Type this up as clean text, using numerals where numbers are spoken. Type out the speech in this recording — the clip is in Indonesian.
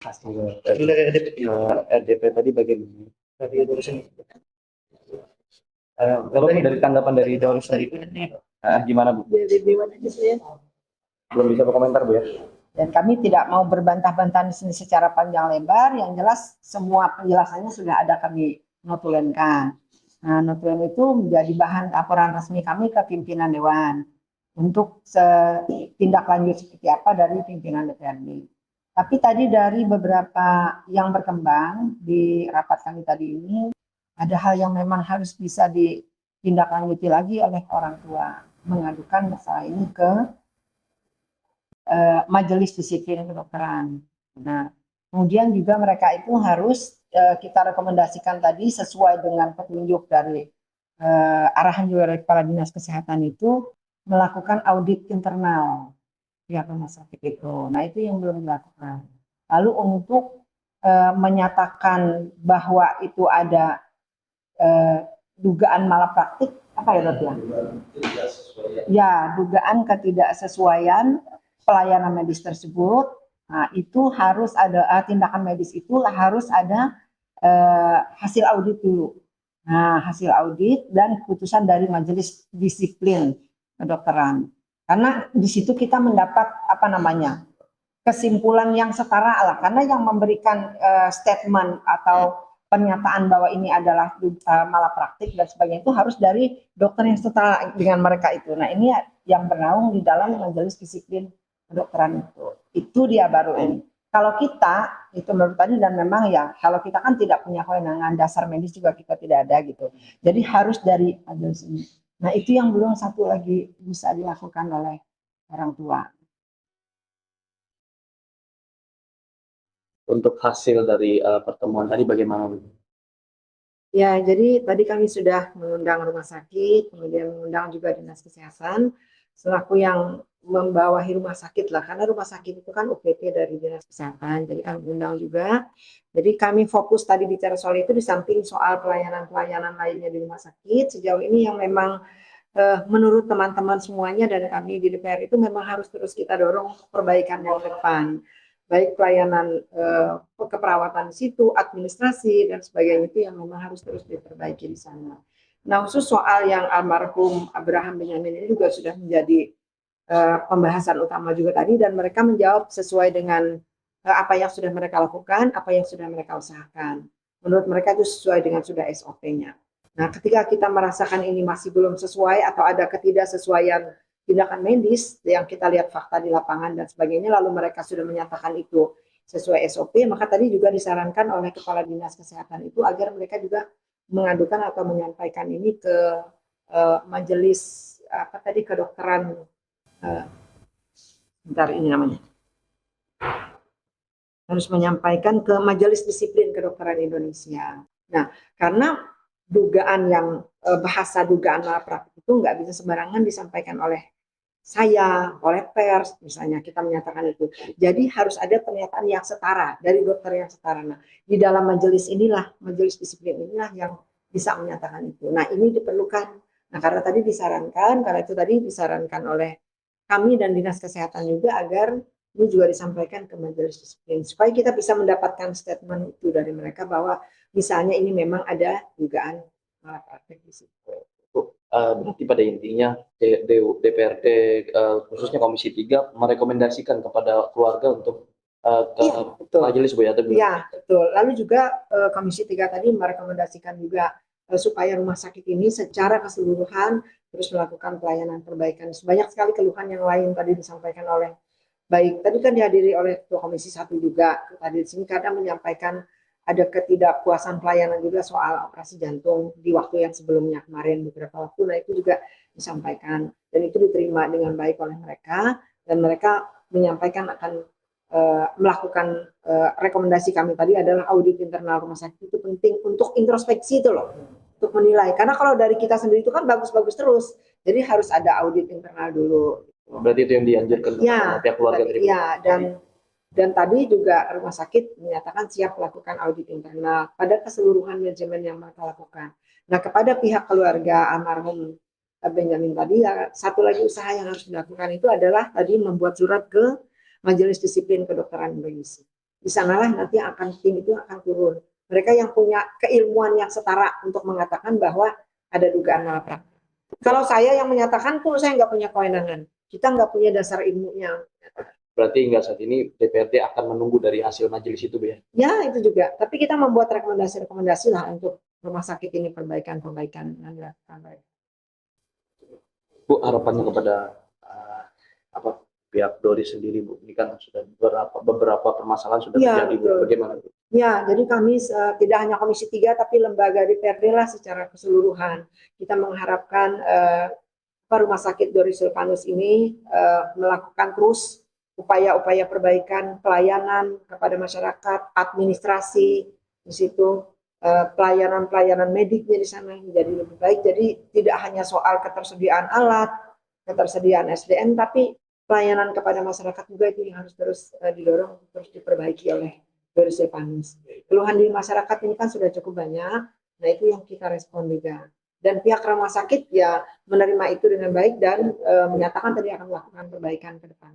hasil dari RDP tadi bagaimana? Tadi urusan walaupun dari tanggapan dari Daurus sendiri gimana Bu? Belum bisa berkomentar Bu ya. Dan kami tidak mau berbantah-bantah di sini secara panjang lebar. Yang jelas semua penjelasannya sudah ada kami notulenkan. Nah, notulen itu menjadi bahan laporan resmi kami ke pimpinan Dewan untuk tindak lanjut seperti apa dari pimpinan DPRD. Tapi tadi dari beberapa yang berkembang di rapat kami tadi ini, ada hal yang memang harus bisa ditindaklanjuti lagi oleh orang tua, mengadukan masalah ini ke majelis disiplin kedokteran. Nah, kemudian juga mereka itu harus kita rekomendasikan tadi sesuai dengan petunjuk dari arahan juga dari Kepala Dinas Kesehatan itu melakukan audit internal pihak rumah sakit itu. Nah, itu yang belum dilakukan. Lalu untuk menyatakan bahwa itu ada dugaan malapraktik, apa ya Dok ya? Ya, dugaan ketidaksesuaian pelayanan medis tersebut. Nah, itu harus ada tindakan medis itu harus ada hasil audit dulu. Nah, hasil audit dan keputusan dari majelis disiplin kedokteran. Karena di situ kita mendapat kesimpulan yang setara lah. Karena yang memberikan statement atau pernyataan bahwa ini adalah malapraktik dan sebagainya itu harus dari dokter yang setara dengan mereka itu. Nah, ini yang bernaung di dalam majelis disiplin kedokteran itu. Itu dia baru ini. Kalau kita itu menurut tadi dan memang ya kalau kita kan tidak punya kewenangan dasar medis juga kita tidak ada gitu. Jadi harus dari majelis ini. Nah, itu yang belum satu lagi bisa dilakukan oleh orang tua. Untuk hasil dari pertemuan tadi bagaimana Bu? Ya, jadi tadi kami sudah mengundang rumah sakit, kemudian mengundang juga dinas kesehatan selaku yang membawahi rumah sakit lah, karena rumah sakit itu kan UPT dari dinas kesehatan, jadi kami undang juga. Jadi kami fokus tadi bicara soal itu di samping soal pelayanan-pelayanan lainnya di rumah sakit, sejauh ini yang memang menurut teman-teman semuanya dan kami di DPR itu memang harus terus kita dorong perbaikan yang depan. Baik pelayanan keperawatan di situ, administrasi, dan sebagainya itu yang memang harus terus diperbaiki di sana. Nah, khusus soal yang almarhum Abraham Benyamin ini juga sudah menjadi pembahasan utama juga tadi dan mereka menjawab sesuai dengan apa yang sudah mereka lakukan, apa yang sudah mereka usahakan. Menurut mereka itu sesuai dengan sudah SOP-nya. Nah, ketika kita merasakan ini masih belum sesuai atau ada ketidaksesuaian tindakan medis yang kita lihat fakta di lapangan dan sebagainya, lalu mereka sudah menyatakan itu sesuai SOP, maka tadi juga disarankan oleh Kepala Dinas Kesehatan itu agar mereka juga mengadukan atau menyampaikan ini ke majelis kedokteran harus menyampaikan ke Majelis Disiplin Kedokteran Indonesia. Nah, karena dugaan yang bahasa dugaan malapraktik itu nggak bisa sembarangan disampaikan oleh saya, oleh pers, misalnya kita menyatakan itu. Jadi harus ada pernyataan yang setara dari dokter yang setara. Nah, di dalam majelis inilah, majelis disiplin inilah yang bisa menyatakan itu. Nah, ini diperlukan. Nah, karena itu tadi disarankan oleh kami dan Dinas Kesehatan juga agar ini juga disampaikan ke majelis disiplin supaya kita bisa mendapatkan statement itu dari mereka bahwa misalnya ini memang ada dugaan malapraktik di situ. Berarti pada intinya DPRD khususnya Komisi 3 merekomendasikan kepada keluarga untuk ke majelis Bu ya? Iya, betul. Lalu juga Komisi 3 tadi merekomendasikan juga supaya rumah sakit ini secara keseluruhan terus melakukan pelayanan perbaikan. Banyak sekali keluhan yang lain tadi disampaikan oleh baik tadi kan dihadiri oleh Ketua Komisi 1 juga tadi di sini kadang menyampaikan ada ketidakpuasan pelayanan juga soal operasi jantung di waktu yang sebelumnya kemarin beberapa waktu. Nah, itu juga disampaikan dan itu diterima dengan baik oleh mereka dan mereka menyampaikan akan melakukan rekomendasi kami tadi adalah audit internal rumah sakit itu penting untuk introspeksi itu loh, untuk menilai. Karena kalau dari kita sendiri itu kan bagus-bagus terus, jadi harus ada audit internal dulu. Berarti itu yang dianjurkan kepada pihak keluarga dari dan tadi juga rumah sakit menyatakan siap melakukan audit internal pada keseluruhan manajemen yang mereka lakukan. Nah, kepada pihak keluarga almarhum Benyamin tadi, satu lagi usaha yang harus dilakukan itu adalah tadi membuat surat ke Majelis Disiplin Kedokteran Indonesia. di sanalah nanti tim itu akan turun. Mereka yang punya keilmuan yang setara untuk mengatakan bahwa ada dugaan malapraktik. Kalau saya yang menyatakan pun saya nggak punya kewenangan. Kita nggak punya dasar ilmunya. Berarti hingga saat ini DPRD akan menunggu dari hasil majelis itu, Bu ya? Ya, itu juga. Tapi kita membuat rekomendasi-rekomendasi lah untuk rumah sakit ini perbaikan-perbaikan yang dilakukan. Bu, harapannya kepada apa pihak Dori sendiri, Bu? Ini kan sudah beberapa permasalahan sudah terjadi, Bu. Bagaimana, Bu? Ya, jadi kami tidak hanya Komisi 3 tapi lembaga DPRD lah secara keseluruhan. Kita mengharapkan rumah sakit Dori Silvanus ini melakukan terus upaya-upaya perbaikan pelayanan kepada masyarakat, administrasi di situ, pelayanan-pelayanan mediknya di sana menjadi lebih baik. Jadi tidak hanya soal ketersediaan alat, ketersediaan SDM, tapi pelayanan kepada masyarakat juga itu yang harus terus didorong, terus diperbaiki oleh Dori Silvanus. Keluhan di masyarakat ini kan sudah cukup banyak, nah itu yang kita respon juga. Dan pihak rumah sakit ya menerima itu dengan baik dan menyatakan tadi akan melakukan perbaikan ke depan.